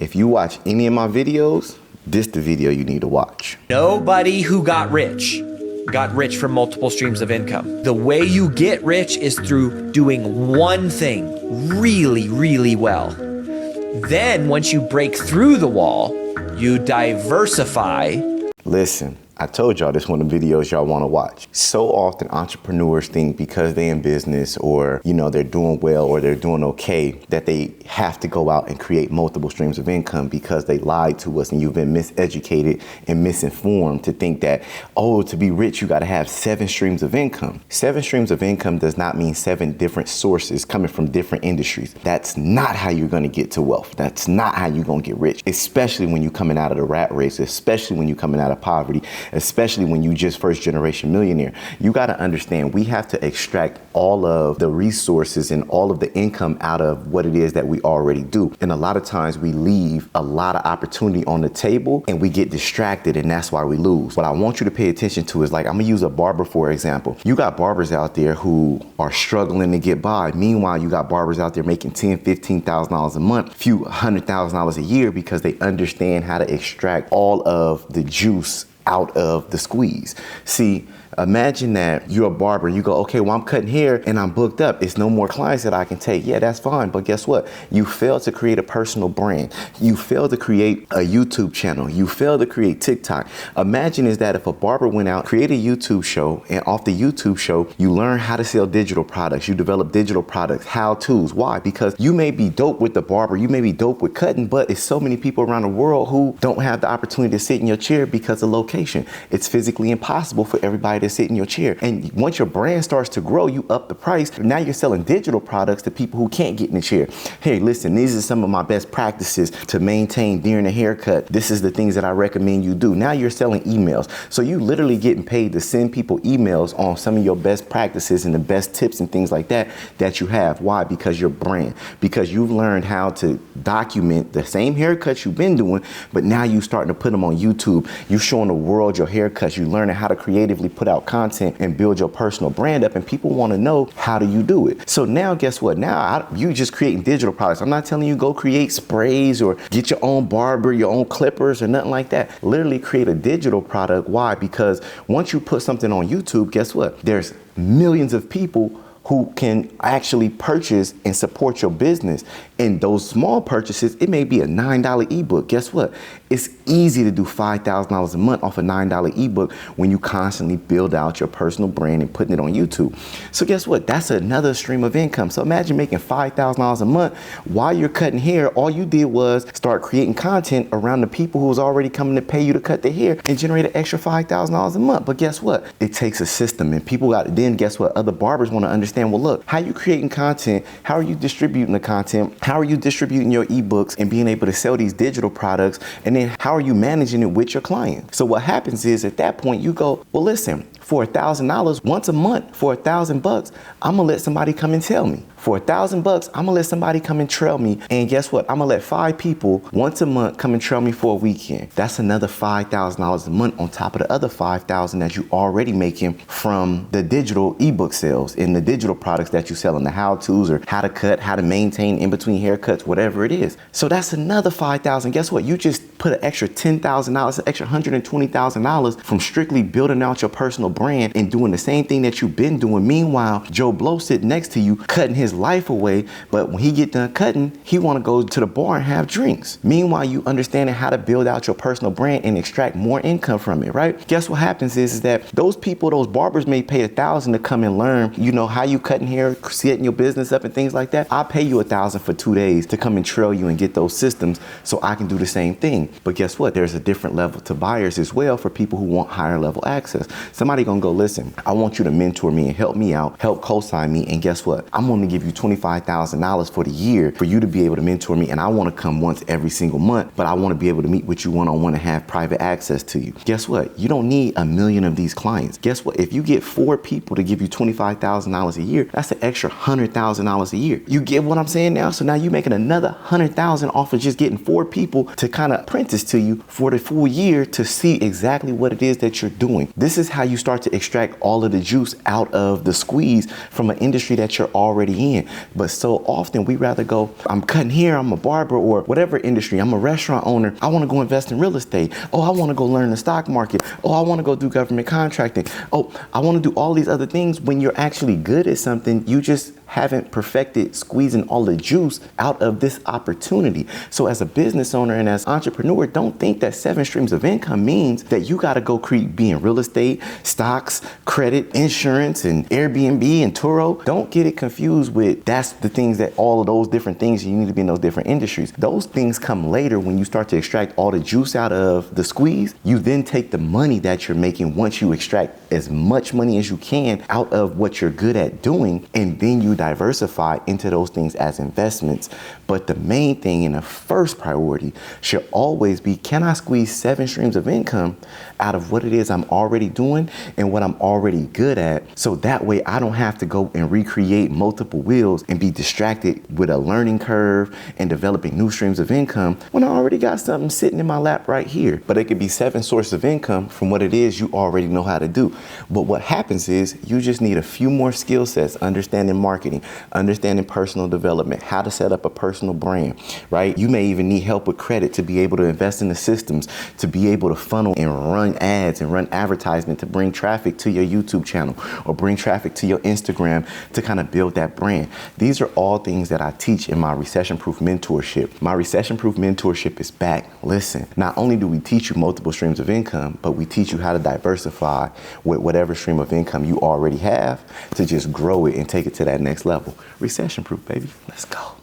If you watch any of my videos, this the video you need to watch. Nobody who got rich from multiple streams of income. The way you get rich is through doing one thing really, really well. Then once you break through the wall, you diversify. Listen, I told y'all this one of the videos y'all want to watch. So often entrepreneurs think because they in business or, they're doing well or they're doing okay, that they have to go out and create multiple streams of income because they lied to us and you've been miseducated and misinformed to think that, to be rich, you got to have 7 streams of income. 7 streams of income does not mean 7 different sources coming from different industries. That's not how you're going to get to wealth. That's not how you're going to get rich, especially when you're coming out of the rat race, especially when you're coming out of poverty, especially when you just first generation millionaire. You got to understand we have to extract all of the resources and all of the income out of what it is that we already do. And a lot of times we leave a lot of opportunity on the table and we get distracted, and that's why we lose. What I want you to pay attention to is, like, I'm gonna use a barber for example. You got barbers out there who are struggling to get by. Meanwhile, you got barbers out there making $10,000, $15,000 a month, few $100,000 a year because they understand how to extract all of the juice out of the squeeze. See, imagine that you're a barber and you go, okay, well, I'm cutting hair and I'm booked up. It's no more clients that I can take. Yeah, that's fine. But guess what? You failed to create a personal brand. You failed to create a YouTube channel. You failed to create TikTok. Imagine is that if a barber went out, created a YouTube show, and off the YouTube show, you learn how to sell digital products. You develop digital products, how-tos. Why? Because you may be dope with the barber. You may be dope with cutting, but it's so many people around the world who don't have the opportunity to sit in your chair because of location. It's physically impossible for everybody to sit in your chair. And once your brand starts to grow, you up the price. Now you're selling digital products to people who can't get in the chair. Hey, listen, these are some of my best practices to maintain during a haircut. This is the things that I recommend you do. Now you're selling emails. So you literally getting paid to send people emails on some of your best practices and the best tips and things like that that you have. Why? Because your brand. Because you've learned how to document the same haircuts you've been doing, but now you're starting to put them on YouTube. You're showing the world your haircuts. You're learning how to creatively put out content and build your personal brand up, and people want to know, how do you do it? So now guess what? Now you just creating digital products. I'm not telling you go create sprays or get your own barber, your own clippers or nothing like that. Literally create a digital product. Why? Because once you put something on YouTube, guess what? There's millions of people who can actually purchase and support your business. And those small purchases, it may be a $9 ebook. Guess what? It's easy to do $5,000 a month off a $9 ebook when you constantly build out your personal brand and putting it on YouTube. So guess what? That's another stream of income. So imagine making $5,000 a month while you're cutting hair. All you did was start creating content around the people who was already coming to pay you to cut their hair and generate an extra $5,000 a month. But guess what? It takes a system, and people then guess what? Other barbers want to understand, well, look, how you creating content? How are you distributing the content? How are you distributing your ebooks and being able to sell these digital products? And then how are you managing it with your client? So what happens is at that point you go, well, listen, for $1,000 once a month, for $1,000, I'm gonna let somebody come and tell me. For $1,000, I'm gonna let somebody come and trail me. And guess what? I'm gonna let 5 people once a month come and trail me for a weekend. That's another $5,000 a month on top of the other $5,000 that you already making from the digital ebook sales and the digital products that you sell in the how-tos or how to cut, how to maintain in between haircuts, whatever it is. So that's another $5,000. Guess what? You just put an extra $10,000, an extra $120,000 from strictly building out your personal brand and doing the same thing that you've been doing. Meanwhile, Joe Blow sitting next to you cutting his life away, but when he get done cutting, he want to go to the bar and have drinks. Meanwhile, you understanding how to build out your personal brand and extract more income from it, right? Guess what happens is that those people, those barbers may pay $1,000 to come and learn, how you cutting hair, setting your business up and things like that. I'll pay you $1,000 for 2 days to come and trail you and get those systems so I can do the same thing. But guess what? There's a different level to buyers as well for people who want higher level access. Somebody gonna go, listen, I want you to mentor me and help me out, help co-sign me. And guess what? I'm gonna give you $25,000 for the year for you to be able to mentor me. And I want to come once every single month, but I want to be able to meet with you one-on-one and have private access to you. Guess what? You don't need 1 million of these clients. Guess what? If you get 4 people to give you $25,000 a year, that's an extra $100,000 a year. You get what I'm saying now? So now you're making another $100,000 off of just getting 4 people to kind of apprentice to you for the full year to see exactly what it is that you're doing. This is how you start to extract all of the juice out of the squeeze from an industry that you're already in. But so often we rather go, I'm cutting hair, I'm a barber, or whatever industry, I'm a restaurant owner, I want to go invest in real estate. Oh, I want to go learn the stock market. Oh, I want to go do government contracting. Oh, I want to do all these other things. When you're actually good at something, you just haven't perfected squeezing all the juice out of this opportunity. So as a business owner and as entrepreneur, don't think that 7 streams of income means that you got to go be in real estate, stocks, credit, insurance, and Airbnb and Turo. Don't get it confused with that's the things that all of those different things you need to be in those different industries. Those things come later when you start to extract all the juice out of the squeeze. You then take the money that you're making once you extract as much money as you can out of what you're good at doing, and then you diversify into those things as investments. But the main thing and the first priority should always be, can I squeeze 7 streams of income out of what it is I'm already doing and what I'm already good at? So that way I don't have to go and recreate multiple wheels and be distracted with a learning curve and developing new streams of income when I already got something sitting in my lap right here. But it could be 7 sources of income from what it is you already know how to do. But what happens is you just need a few more skill sets, understanding marketing, understanding personal development, how to set up a personal brand, right? You may even need help with credit to be able to invest in the systems, to be able to funnel and run ads and run advertisement to bring traffic to your YouTube channel or bring traffic to your Instagram to kind of build that brand. These are all things that I teach in my recession-proof mentorship. My recession-proof mentorship is back. Listen, not only do we teach you multiple streams of income, but we teach you how to diversify with whatever stream of income you already have to just grow it and take it to that next level. Recession-proof, baby. Let's go.